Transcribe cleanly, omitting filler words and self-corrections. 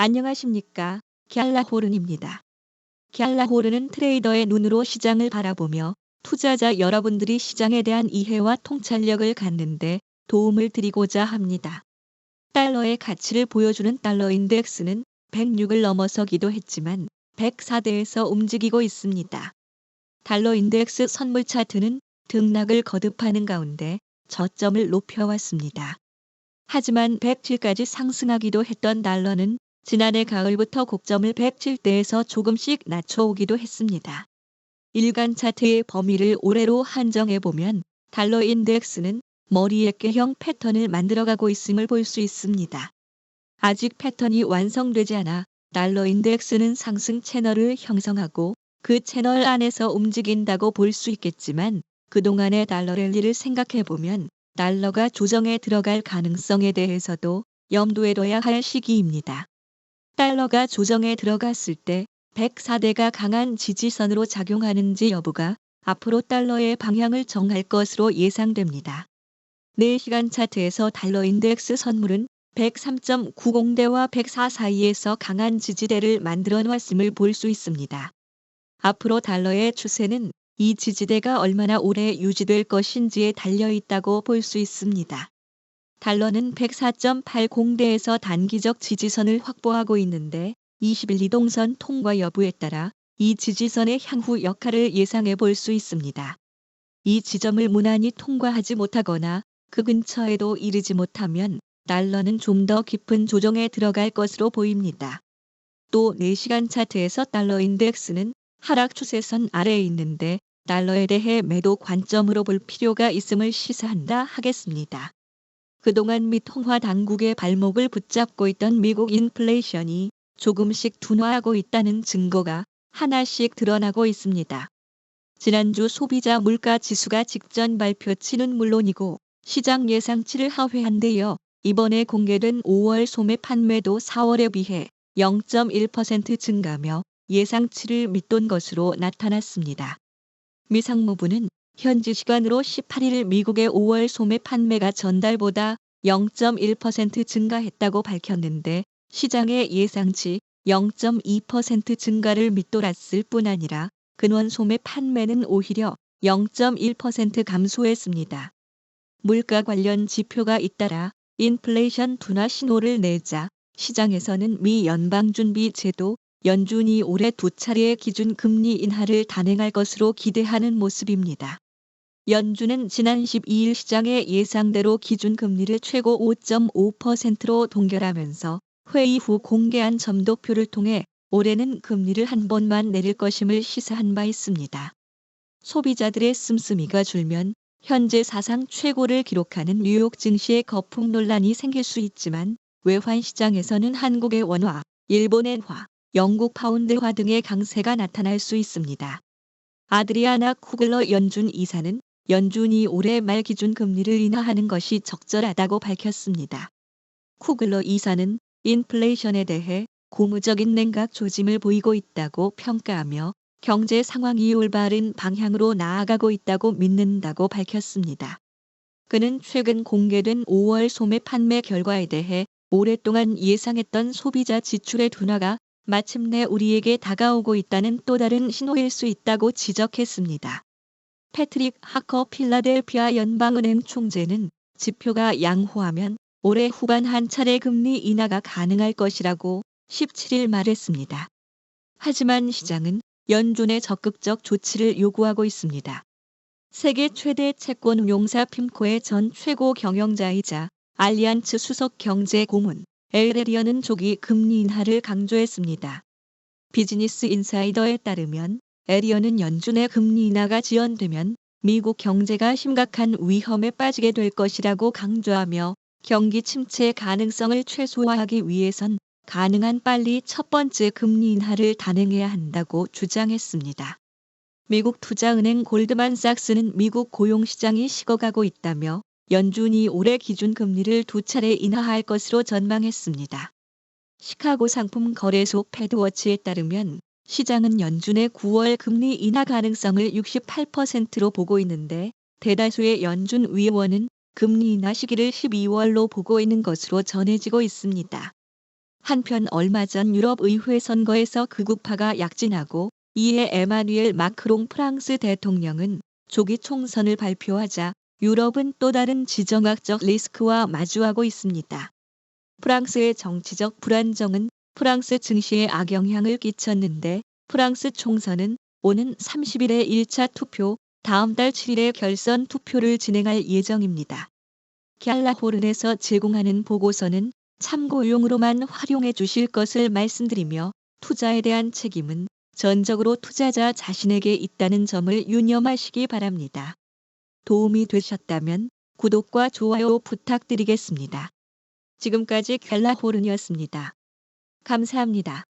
안녕하십니까. 갤라호른입니다. 갤라호른은 트레이더의 눈으로 시장을 바라보며 투자자 여러분들이 시장에 대한 이해와 통찰력을 갖는데 도움을 드리고자 합니다. 달러의 가치를 보여주는 달러 인덱스는 106을 넘어서기도 했지만 104대에서 움직이고 있습니다. 달러 인덱스 선물 차트는 등락을 거듭하는 가운데 저점을 높여왔습니다. 하지만 107까지 상승하기도 했던 달러는 지난해 가을부터 곡점을 107대에서 조금씩 낮춰오기도 했습니다. 일간 차트의 범위를 올해로 한정해보면 달러 인덱스는 머리액계형 패턴을 만들어가고 있음을 볼 수 있습니다. 아직 패턴이 완성되지 않아 달러 인덱스는 상승 채널을 형성하고 그 채널 안에서 움직인다고 볼 수 있겠지만 그동안의 달러 랠리를 생각해보면 달러가 조정에 들어갈 가능성에 대해서도 염두에 둬야 할 시기입니다. 달러가 조정에 들어갔을 때 104대가 강한 지지선으로 작용하는지 여부가 앞으로 달러의 방향을 정할 것으로 예상됩니다. 4시간 차트에서 달러 인덱스 선물은 103.90대와 104 사이에서 강한 지지대를 만들어 놨음을 볼 수 있습니다. 앞으로 달러의 추세는 이 지지대가 얼마나 오래 유지될 것인지에 달려있다고 볼 수 있습니다. 달러는 104.80대에서 단기적 지지선을 확보하고 있는데 20일 이동선 통과 여부에 따라 이 지지선의 향후 역할을 예상해 볼 수 있습니다. 이 지점을 무난히 통과하지 못하거나 그 근처에도 이르지 못하면 달러는 좀 더 깊은 조정에 들어갈 것으로 보입니다. 또 4시간 차트에서 달러 인덱스는 하락 추세선 아래에 있는데 달러에 대해 매도 관점으로 볼 필요가 있음을 시사한다 하겠습니다. 그동안 미 통화 당국의 발목을 붙잡고 있던 미국 인플레이션이 조금씩 둔화하고 있다는 증거가 하나씩 드러나고 있습니다. 지난주 소비자 물가 지수가 직전 발표치는 물론이고 시장 예상치를 하회한 데이어 이번에 공개된 5월 소매 판매도 4월에 비해 0.1% 증가며 예상치를 밑돈 것으로 나타났습니다. 미 상무부는 현지 시간으로 18일 미국의 5월 소매 판매가 전달보다 0.1% 증가했다고 밝혔는데 시장의 예상치 0.2% 증가를 밑돌았을 뿐 아니라 근원 소매 판매는 오히려 0.1% 감소했습니다. 물가 관련 지표가 잇따라 인플레이션 둔화 신호를 내자 시장에서는 미 연방준비제도 연준이 올해 2차례의 기준금리 인하를 단행할 것으로 기대하는 모습입니다. 연준은 지난 12일 시장의 예상대로 기준금리를 최고 5.5%로 동결하면서 회의 후 공개한 점도표를 통해 올해는 금리를 한 번만 내릴 것임을 시사한 바 있습니다. 소비자들의 씀씀이가 줄면 현재 사상 최고를 기록하는 뉴욕 증시의 거품 논란이 생길 수 있지만 외환 시장에서는 한국의 원화, 일본의 화, 영국 파운드화 등의 강세가 나타날 수 있습니다. 아드리아나 쿠글러 연준 이사는 연준이 올해 말 기준금리를 인하하는 것이 적절하다고 밝혔습니다. 쿠글러 이사는 인플레이션에 대해 고무적인 냉각 조짐을 보이고 있다고 평가하며 경제 상황이 올바른 방향으로 나아가고 있다고 믿는다고 밝혔습니다. 그는 최근 공개된 5월 소매 판매 결과에 대해 오랫동안 예상했던 소비자 지출의 둔화가 마침내 우리에게 다가오고 있다는 또 다른 신호일 수 있다고 지적했습니다. 패트릭 하커 필라델피아 연방은행 총재는 지표가 양호하면 올해 후반 한 차례 금리 인하가 가능할 것이라고 17일 말했습니다. 하지만 시장은 연준의 적극적 조치를 요구하고 있습니다. 세계 최대 채권운용사 핌코의 전 최고 경영자이자 알리안츠 수석 경제고문 에리언은 조기 금리 인하를 강조했습니다. 비즈니스 인사이더에 따르면 에리언은 연준의 금리 인하가 지연되면 미국 경제가 심각한 위험에 빠지게 될 것이라고 강조하며 경기 침체 가능성을 최소화하기 위해선 가능한 빨리 첫 번째 금리 인하를 단행해야 한다고 주장했습니다. 미국 투자은행 골드만삭스는 미국 고용시장이 식어가고 있다며 연준이 올해 기준금리를 2차례 인하할 것으로 전망했습니다. 시카고 상품 거래소 패드워치에 따르면 시장은 연준의 9월 금리 인하 가능성을 68%로 보고 있는데 대다수의 연준 위원은 금리 인하 시기를 12월로 보고 있는 것으로 전해지고 있습니다. 한편 얼마 전 유럽의회 선거에서 극우파가 약진하고 이에 에마뉘엘 마크롱 프랑스 대통령은 조기 총선을 발표하자 유럽은 또 다른 지정학적 리스크와 마주하고 있습니다. 프랑스의 정치적 불안정은 프랑스 증시에 악영향을 끼쳤는데 프랑스 총선은 오는 30일에 1차 투표, 다음 달 7일에 결선 투표를 진행할 예정입니다. 갤라호른에서 제공하는 보고서는 참고용으로만 활용해 주실 것을 말씀드리며 투자에 대한 책임은 전적으로 투자자 자신에게 있다는 점을 유념하시기 바랍니다. 도움이 되셨다면 구독과 좋아요 부탁드리겠습니다. 지금까지 갤라호른이었습니다. 감사합니다.